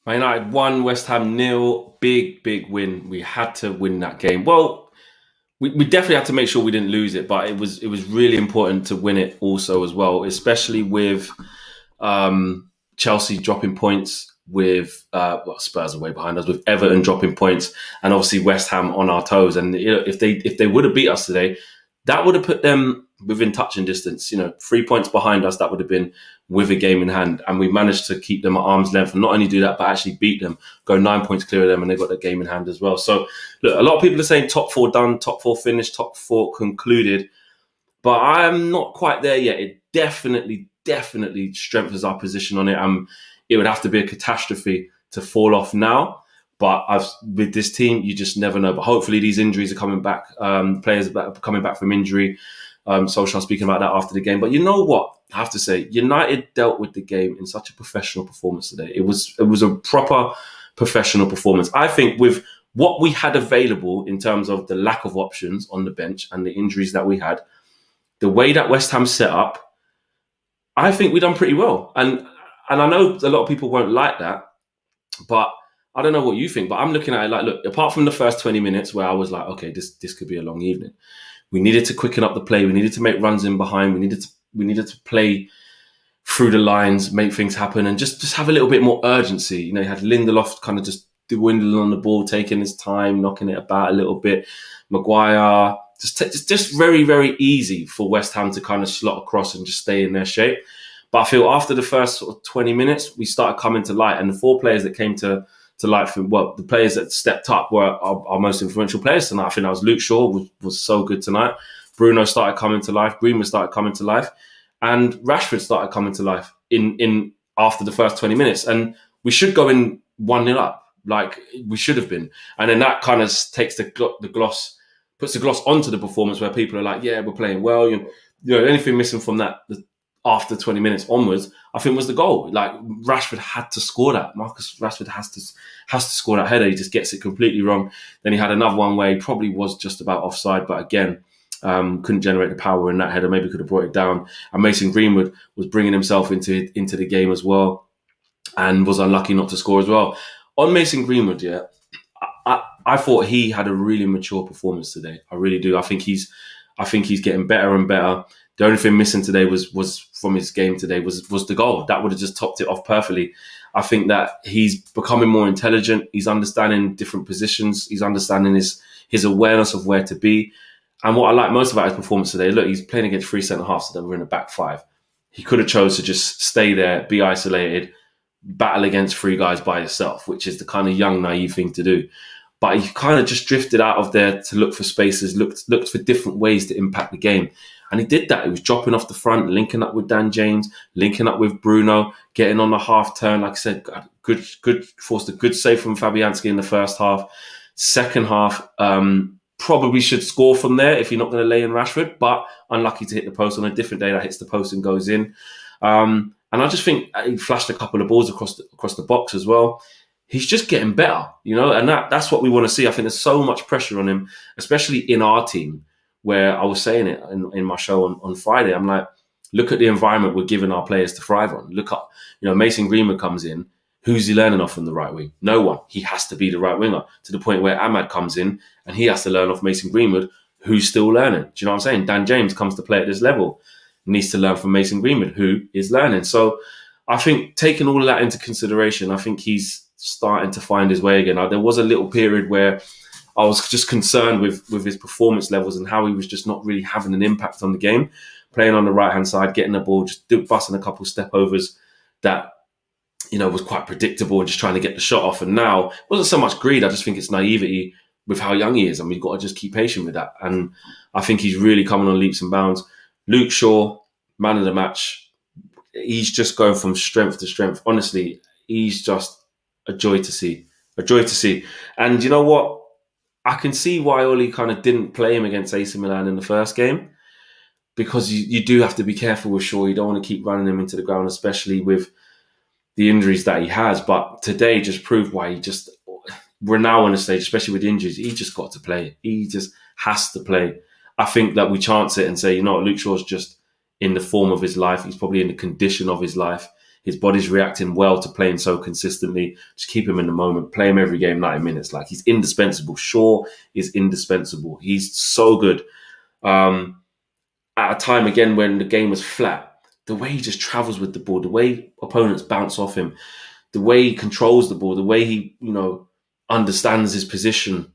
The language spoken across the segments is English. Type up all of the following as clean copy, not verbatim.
Man United won, West Ham nil. Big win. We had to win that game. Well, we definitely had to make sure we didn't lose it, but it was really important to win it also as well, especially with Chelsea dropping points, with Spurs away behind us, with Everton dropping points, and obviously West Ham on our toes. And if they would have beat us today, that would have put them within touching distance. 3 points behind us. That would have been with a game in hand, and we managed to keep them at arm's length, and not only do that, but actually beat them, go 9 points clear of them, and they got the game in hand as well. So, look, a lot of people are saying top four done, top four finished, top four concluded, but I'm not quite there yet. It definitely strengthens our position on it. It would have to be a catastrophe to fall off now. But with this team, you just never know. But hopefully these injuries are coming back. Players are coming back from injury. Solskjaer speaking about that after the game. But you know what? I have to say, United dealt with the game in such a professional performance today. It was a proper professional performance. I think with what we had available in terms of the lack of options on the bench and the injuries that we had, the way that West Ham set up, I think we done pretty well. And I know a lot of people won't like that, but I don't know what you think. But I'm looking at it like, look, apart from the first 20 minutes where I was like, okay, this could be a long evening. We needed to quicken up the play. We needed to make runs in behind. We needed to play through the lines, make things happen, and just have a little bit more urgency. You had Lindelof kind of just dwindling on the ball, taking his time, knocking it about a little bit. Maguire, just very easy for West Ham to kind of slot across and just stay in their shape. But I feel after the first sort of 20 minutes, we started coming to light, and the four players that came to light, the players that stepped up were our most influential players tonight. I think that was Luke Shaw was so good tonight. BRUNO started coming to life. Greenwood started coming to life. And Rashford started coming to life in after the first 20 minutes. And we should go in 1-0 up, like we should have been. And then that kind of takes the gloss, puts the gloss onto the performance where people are like, yeah, we're playing well. Anything missing from that after 20 minutes onwards, I think was the goal. Like Rashford had to score that. Marcus Rashford has to score that header. He just gets it completely wrong. Then he had another one where he probably was just about offside, but again, couldn't generate the power in that header. Maybe could have brought it down. And Mason Greenwood was bringing himself into the game as well, and was unlucky not to score as well. On Mason Greenwood, yeah, I thought he had a really mature performance today. I really do. I think he's getting better and better. The only thing missing today was from his game today was the goal. That would have just topped it off perfectly. I think that he's becoming more intelligent. He's understanding different positions. He's understanding his awareness of where to be. And what I like most about his performance today, look, he's playing against three centre-halves, so that we're in a back five. He could have chose to just stay there, be isolated, battle against three guys by himself, which is the kind of young, naive thing to do. But he kind of just drifted out of there to look for spaces, looked for different ways to impact the game. And he did that. He was dropping off the front, linking up with Dan James, linking up with BRUNO, getting on the half turn. Like I said, good forced a good save from Fabianski in the first half. Second half, probably should score from there if you're not going to lay in Rashford, but unlucky to hit the post on a different day that hits the post and goes in. And I just think he flashed a couple of balls across the box as well. He's just getting better, and that's what we want to see. I think there's so much pressure on him, especially in our team, where I was saying it in my show on Friday. I'm like, look at the environment we're giving our players to thrive on. Look at, Mason Greenwood comes in. Who's he learning off from the right wing? No one. He has to be the right winger, to the point where Ahmad comes in and he has to learn off Mason Greenwood, who's still learning. Do you know what I'm saying? Dan James comes to play at this level, needs to learn from Mason Greenwood, who is learning. So I think taking all of that into consideration, I think he's starting to find his way again. Now, there was a little period where I was just concerned with his performance levels and how he was just not really having an impact on the game, playing on the right-hand side, getting the ball, just busting a couple step overs that, was quite predictable and just trying to get the shot off. And now it wasn't so much greed. I just think it's naivety with how young he is. I mean, you've got to just keep patient with that. And I think he's really coming on leaps and bounds. Luke Shaw, man of the match. He's just going from strength to strength. Honestly, he's just a joy to see. A joy to see. And you know what? I can see why Oli kind of didn't play him against AC Milan in the first game, because you do have to be careful with Shaw. You don't want to keep running him into the ground, especially with the injuries that he has. But today just proved why we're now on a stage, especially with injuries, he just got to play. He just has to play. I think that we chance it and say, Luke Shaw's just in the form of his life. He's probably in the condition of his life. His body's reacting well to playing so consistently. Just keep him in the moment. Play him every game, 90 minutes. Like, he's indispensable. Shaw is indispensable. He's so good. At a time, again, when the game was flat, the way he just travels with the ball, the way opponents bounce off him, the way he controls the ball, the way he, understands his position,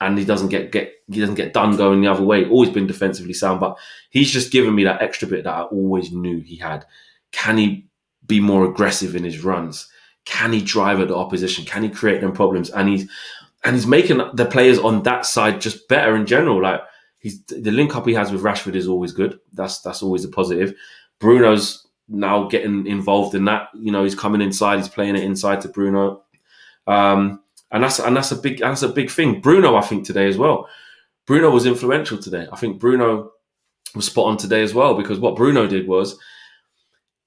and he doesn't get done going the other way. Always been defensively sound, but he's just given me that extra bit that I always knew he had. Can he be more aggressive in his runs? Can he drive at the opposition? Can he create them problems? And he's making the players on that side just better in general. Like, the link up he has with Rashford is always good. That's always a positive. Bruno's now getting involved in that. He's coming inside. He's playing it inside to Bruno. And that's a big thing. Bruno, I think, today as well. Bruno was influential today. I think Bruno was spot on today as well, because what Bruno did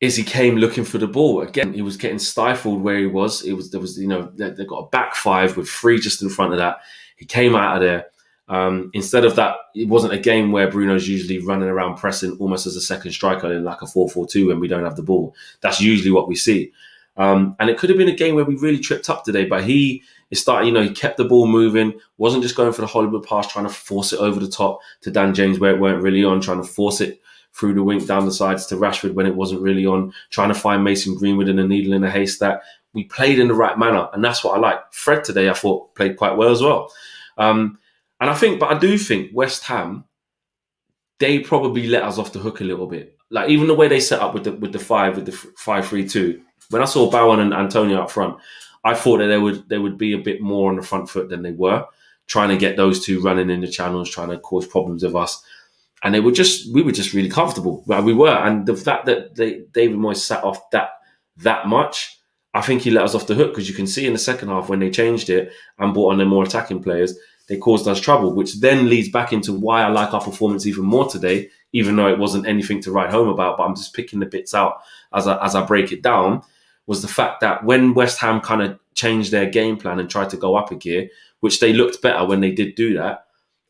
is he came looking for the ball. Again, he was getting stifled where he was. They got a back five with three just in front of that. He came out of there. Instead of that, it wasn't a game where Bruno's usually running around pressing almost as a second striker in like a 4-4-2 when we don't have the ball. That's usually what we see. And it could have been a game where we really tripped up today, but he kept the ball moving, wasn't just going for the Hollywood pass, trying to force it over the top to Dan James where it weren't really on, trying to force it through the wing down the sides to Rashford when it wasn't really on, trying to find Mason Greenwood in a needle in a haystack. We played in the right manner, and that's what I like. Fred today, I thought, played quite well as well. And I do think West Ham, they probably let us off the hook a little bit. Like, even the way they set up with the 5-3-2. When I saw Bowen and Antonio up front, I thought that they would be a bit more on the front foot than they were, trying to get those two running in the channels, trying to cause problems with us. And we were just really comfortable. We were. And the fact that David Moyes sat off that much, I think he let us off the hook, because you can see in the second half when they changed it and brought on the more attacking players, they caused us trouble, which then leads back into why I like our performance even more today, even though it wasn't anything to write home about, but I'm just picking the bits out as I break it down, was the fact that when West Ham kind of changed their game plan and tried to go up a gear, which they looked better when they did do that,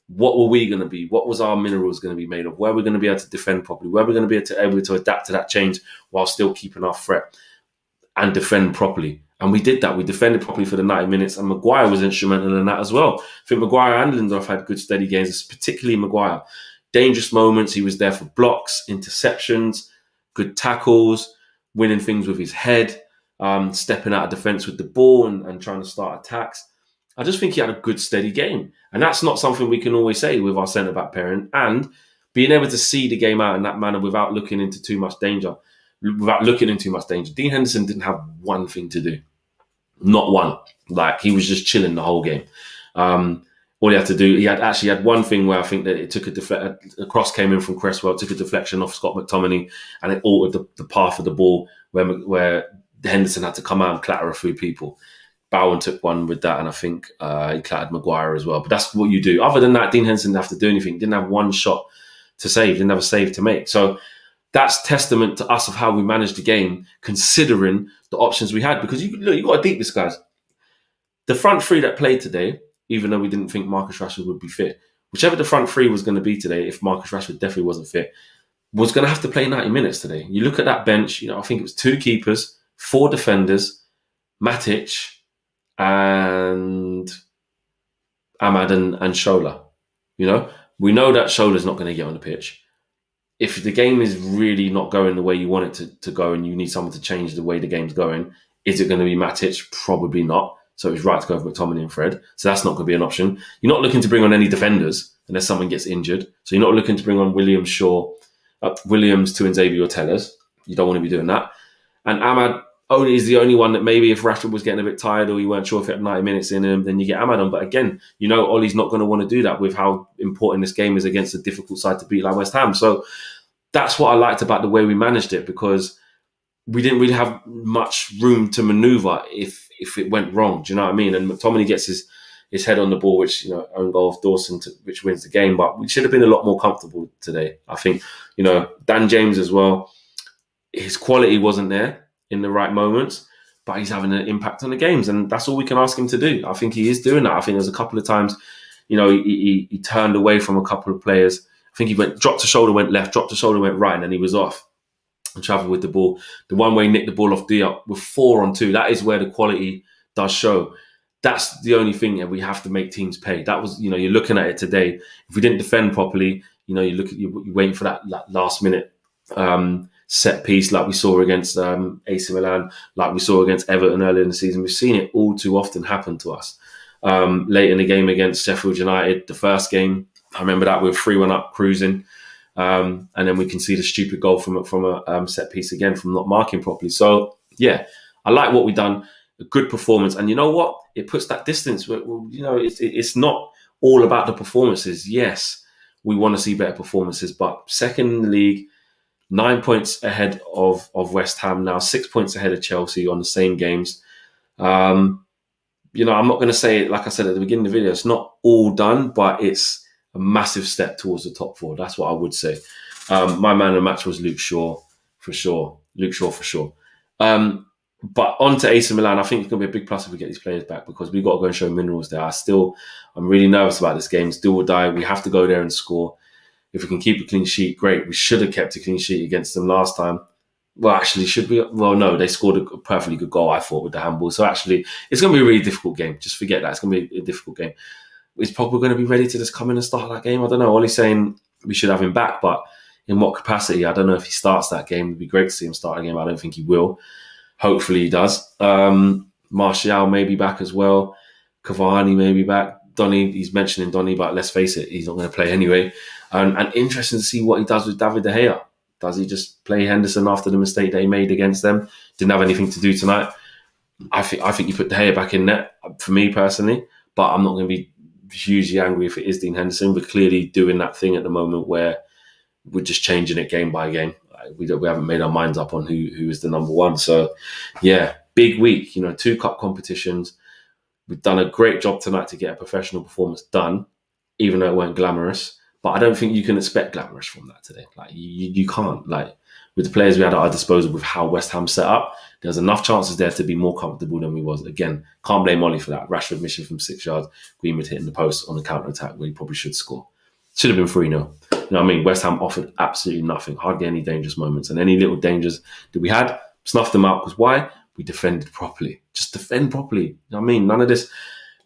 what were we going to be? What was our minerals going to be made of? Where are we going to be able to defend properly? Where are we going to be able to adapt to that change while still keeping our threat and defend properly? And we did that. We defended properly for the 90 minutes, and Maguire was instrumental in that as well. I think Maguire and Lindelof had good steady games, particularly Maguire. Dangerous moments. He was there for blocks, interceptions, good tackles, winning things with his head, stepping out of defence with the ball and trying to start attacks. I just think he had a good, steady game. And that's not something we can always say with our centre-back pairing. And being able to see the game out in that manner without looking into too much danger. Dean Henderson didn't have one thing to do. Not one. Like, he was just chilling the whole game. All he had to do, he had one thing where I think that it took a cross came in from Cresswell, took a deflection off Scott McTominay, and it altered the path of the ball where Henderson had to come out and clatter a few people. Bowen took one with that, and I think he clattered Maguire as well. But that's what you do. Other than that, Dean Henderson didn't have to do anything. Didn't have one shot to save. Didn't have a save to make. So that's testament to us of how we managed the game, considering the options we had. Because you got to deep this, guys. The front three that played today, even though we didn't think Marcus Rashford would be fit, whichever the front three was going to be today, if Marcus Rashford definitely wasn't fit, was going to have to play 90 minutes today. You look at that bench, I think it was 2 keepers, 4 defenders, Matic, and Ahmad and Shola. We know that Shola's not going to get on the pitch. If the game is really not going the way you want it to go, and you need someone to change the way the game's going, is it going to be Matic? Probably not. So it's right to go for McTominay and Fred. So that's not going to be an option. You're not looking to bring on any defenders unless someone gets injured. So you're not looking to bring on Williams to Xavier or Tellers. You don't want to be doing that. And Ahmad is the only one that maybe if Rashford was getting a bit tired or you weren't sure if he had 90 minutes in him, then you get Ahmad on. But again, Ollie's not going to want to do that with how important this game is against a difficult side to beat like West Ham. So that's what I liked about the way we managed it, because we didn't really have much room to manoeuvre if it went wrong. Do you know what I mean? And McTominay gets his head on the ball, which, own goal of Dawson, which wins the game. But we should have been a lot more comfortable today. I think, Dan James as well, his quality wasn't there in the right moments, but he's having an impact on the games, and that's all we can ask him to do. I think he is doing that. I think there's a couple of times, he turned away from a couple of players. I think he dropped a shoulder, went left, dropped a shoulder, went right, and then he was off. and travel with the ball. The one way nick the ball off Diop with 4-on-2. That is where the quality does show. That's the only thing that we have to make teams pay. That was, you're looking at it today. If we didn't defend properly, you're waiting for that last minute set piece like we saw against AC Milan, like we saw against Everton earlier in the season. We've seen it all too often happen to us. Late in the game against Sheffield United, the first game, I remember that we were 3-1 up, cruising. And then we concede a stupid goal from a set piece again from not marking properly. So, yeah, I like what we've done. A good performance. And you know what? It puts that distance. It's not all about the performances. Yes, we want to see better performances. But second in the league, 9 points ahead of West Ham now, 6 points ahead of Chelsea on the same games. I'm not going to say, like I said at the beginning of the video, it's not all done, but it's a massive step towards the top four. That's what I would say. My man of the match was Luke Shaw, for sure. But on to AC Milan, I think it's going to be a big plus if we get these players back, because we've got to go and show minerals there. I'm really nervous about this game. It's do or die. We have to go there and score. If we can keep a clean sheet, great. We should have kept a clean sheet against them last time. Well, actually, should we? Well, no, they scored a perfectly good goal, I thought, with the handball. So actually, it's going to be a really difficult game. Just forget that. It's going to be a difficult game. Is Pogba going to be ready to just come in and start that game? I don't know. Ollie's saying we should have him back, but in what capacity? I don't know if he starts that game. It'd be great to see him start a game. I don't think he will. Hopefully he does. Martial may be back as well. Cavani may be back. Donny, he's mentioning Donny, but let's face it, he's not going to play anyway. And interesting to see what he does with David De Gea. Does he just play Henderson after the mistake they made against them? Didn't have anything to do tonight. I think you put De Gea back in net, for me personally, but I'm not going to be hugely angry if it is Dean Henderson. We're clearly doing that thing at the moment where we're just changing it game by game. We haven't made our minds up on who is the number one. So, yeah, big week. 2 cup competitions. We've done a great job tonight to get a professional performance done, even though it weren't glamorous. But I don't think you can expect glamorous from that today. Like you can't. Like with the players we had at our disposal, with how West Ham set up, there's enough chances there to be more comfortable than we was. Again, can't blame Ollie for that. Rashford missing from 6 yards, Greenwood hitting the post on the counter attack where he probably should score. Should have been 3-0. You know what I mean? West Ham offered absolutely nothing, hardly any dangerous moments, and any little dangers that we had, snuffed them out. Because why? We defended properly. Just defend properly. You know what I mean? None of this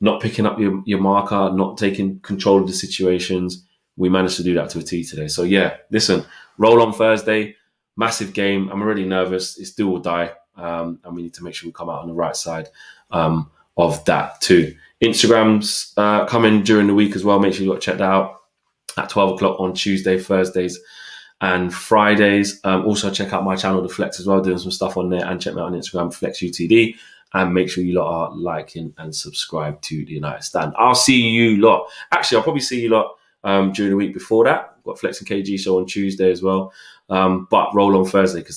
not picking up your marker, not taking control of the situations. We managed to do that to a T today. So yeah, listen, roll on Thursday, massive game. I'm already nervous. It's do or die. And we need to make sure we come out on the right side of that too. Instagram's coming during the week as well. Make sure you got to check that out at 12 o'clock on Tuesday, Thursdays and Fridays. Also check out my channel, The Flex, as well, doing some stuff on there, and check me out on Instagram, Flex UTD. And make sure you lot are liking and subscribe to the United Stand. I'll see you lot. Actually, I'll probably see you lot during the week before that. We've got Flex and KG show on Tuesday as well. But roll on Thursday, because that's